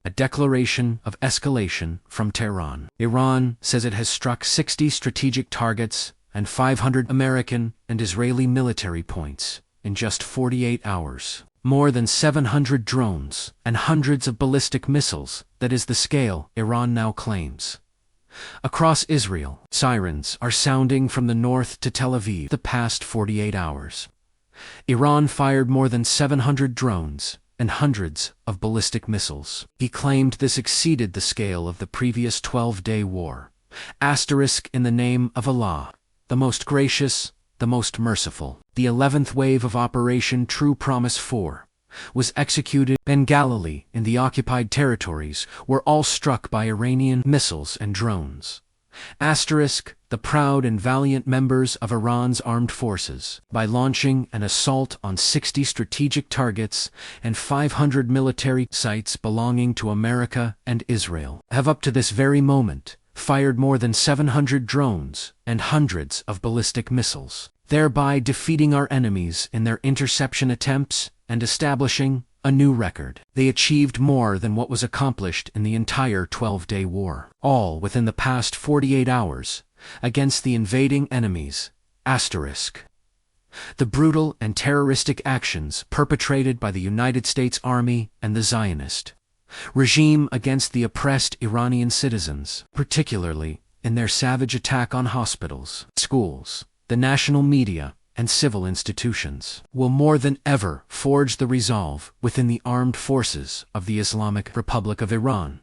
a declaration of escalation from Tehran. Iran says it has struck 60 strategic targets and 500 American and Israeli military points in just 48 hours. More than 700 drones and hundreds of ballistic missiles, that is the scale Iran now claims. Across Israel, sirens are sounding from the north to Tel Aviv the past 48 hours. Iran fired more than 700 drones and hundreds of ballistic missiles. He claimed this exceeded the scale of the previous 12-day war. Asterisk in the name of Allah, the most gracious, the most merciful. The 11th wave of Operation True Promise 4 was executed in Galilee in the occupied territories were all struck by Iranian missiles and drones. Asterisk, the proud and valiant members of Iran's armed forces, by launching an assault on 60 strategic targets and 500 military sites belonging to America and Israel, have up to this very moment fired more than 700 drones and hundreds of ballistic missiles, thereby defeating our enemies in their interception attempts and establishing a new record. They achieved more than what was accomplished in the entire 12-day war, all within the past 48 hours, against the invading enemies. Asterisk. The brutal and terroristic actions perpetrated by the United States Army and the Zionist regime against the oppressed Iranian citizens, particularly in their savage attack on hospitals, schools, the national media, and civil institutions, will more than ever forge the resolve within the armed forces of the Islamic Republic of Iran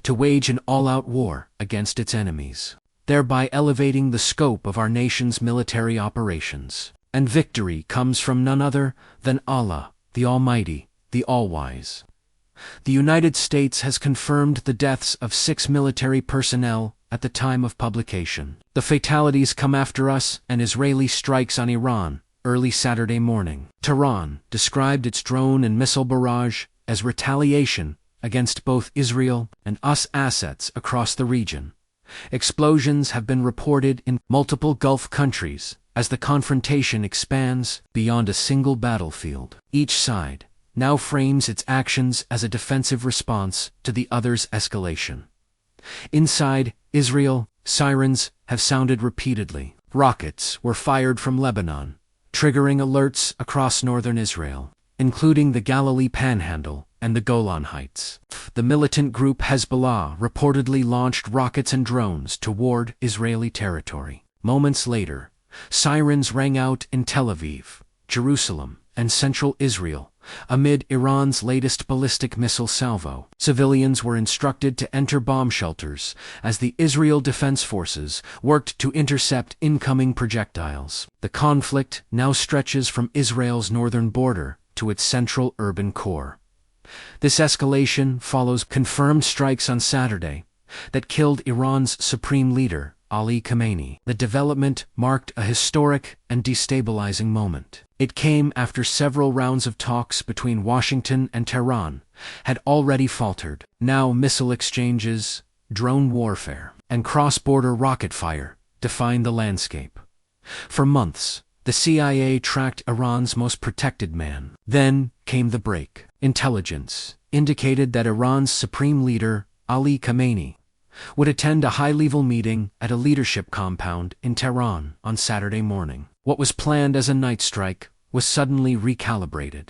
to wage an all-out war against its enemies, thereby elevating the scope of our nation's military operations. And victory comes from none other than Allah, the Almighty, the All-Wise. The United States has confirmed the deaths of 6 military personnel at the time of publication. The fatalities come after us and Israeli strikes on Iran early Saturday morning. Tehran described its drone and missile barrage as retaliation against both Israel and US assets across the region. Explosions have been reported in multiple Gulf countries as the confrontation expands beyond a single battlefield. Each side now frames its actions as a defensive response to the other's escalation. Inside Israel, sirens have sounded repeatedly. Rockets were fired from Lebanon, triggering alerts across northern Israel, including the Galilee Panhandle and the Golan Heights. The militant group Hezbollah reportedly launched rockets and drones toward Israeli territory. Moments later, sirens rang out in Tel Aviv, Jerusalem, and central Israel, amid Iran's latest ballistic missile salvo. Civilians were instructed to enter bomb shelters as the Israel Defense Forces worked to intercept incoming projectiles. The conflict now stretches from Israel's northern border to its central urban core. This escalation follows confirmed strikes on Saturday that killed Iran's supreme leader, Ali Khamenei. The development marked a historic and destabilizing moment. It came after several rounds of talks between Washington and Tehran had already faltered. Now missile exchanges, drone warfare, and cross-border rocket fire define the landscape. For months, the CIA tracked Iran's most protected man. Then came the break. Intelligence indicated that Iran's supreme leader, Ali Khamenei, would attend a high-level meeting at a leadership compound in Tehran on Saturday morning. What was planned as a night strike was suddenly recalibrated.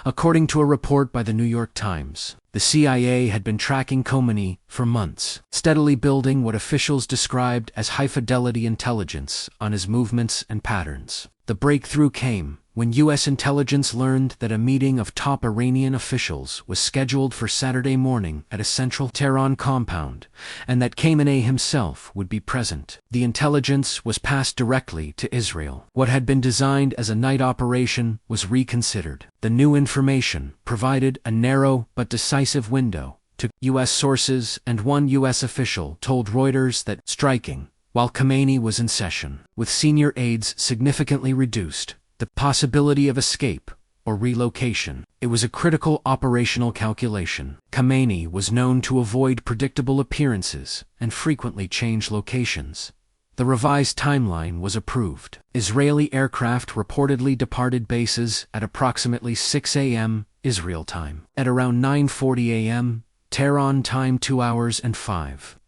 According to a report by the New York Times, the CIA had been tracking Khamenei for months, steadily building what officials described as high-fidelity intelligence on his movements and patterns. The breakthrough came when U.S. intelligence learned that a meeting of top Iranian officials was scheduled for Saturday morning at a central Tehran compound, and that Khamenei himself would be present. The intelligence was passed directly to Israel. What had been designed as a night operation was reconsidered. The new information provided a narrow but decisive window to U.S. sources, and one U.S. official told Reuters that striking while Khamenei was in session, with senior aides significantly reduced, the possibility of escape or relocation. It was a critical operational calculation. Khamenei was known to avoid predictable appearances and frequently change locations. The revised timeline was approved. Israeli aircraft reportedly departed bases at approximately 6 a.m. Israel time. At around 9:40 a.m., Tehran time 2 hours and 5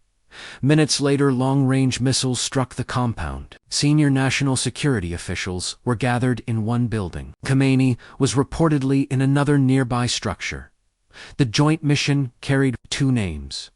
minutes later. Long-range missiles struck the compound. Senior national security officials were gathered in one building. Khamenei was reportedly in another nearby structure. The joint mission carried two names: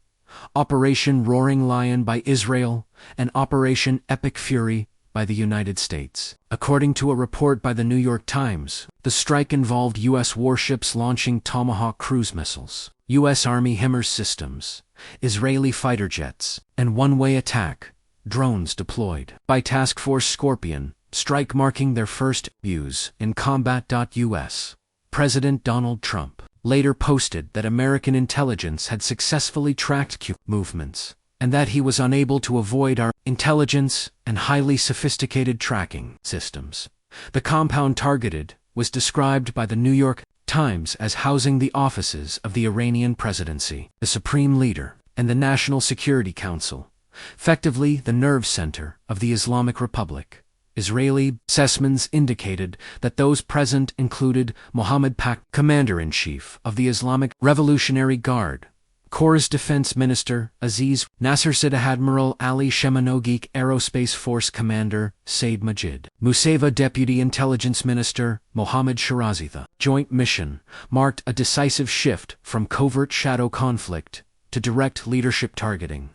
Operation Roaring Lion by Israel and Operation Epic Fury by the United States. According to a report by the New York Times, the strike involved U.S. warships launching Tomahawk cruise missiles, U.S. Army HIMARS systems, Israeli fighter jets, and one-way attack drones deployed by Task Force Scorpion, strike marking their first use in combat. U.S. President Donald Trump later posted that American intelligence had successfully tracked Q movements, and that he was unable to avoid our intelligence and highly sophisticated tracking systems. The compound targeted was described by the New York Times as housing the offices of the Iranian presidency, the supreme leader, and the National Security Council, effectively the nerve center of the Islamic Republic. Israeli assessments indicated that those present included Mohammed Pak, Commander-in-Chief of the Islamic Revolutionary Guard, Corps Defense Minister Aziz Nasser Admiral Ali Shemanogi, Aerospace Force Commander Said Majid Museva, Deputy Intelligence Minister Mohammed Shirazi. The joint mission marked a decisive shift from covert shadow conflict to direct leadership targeting.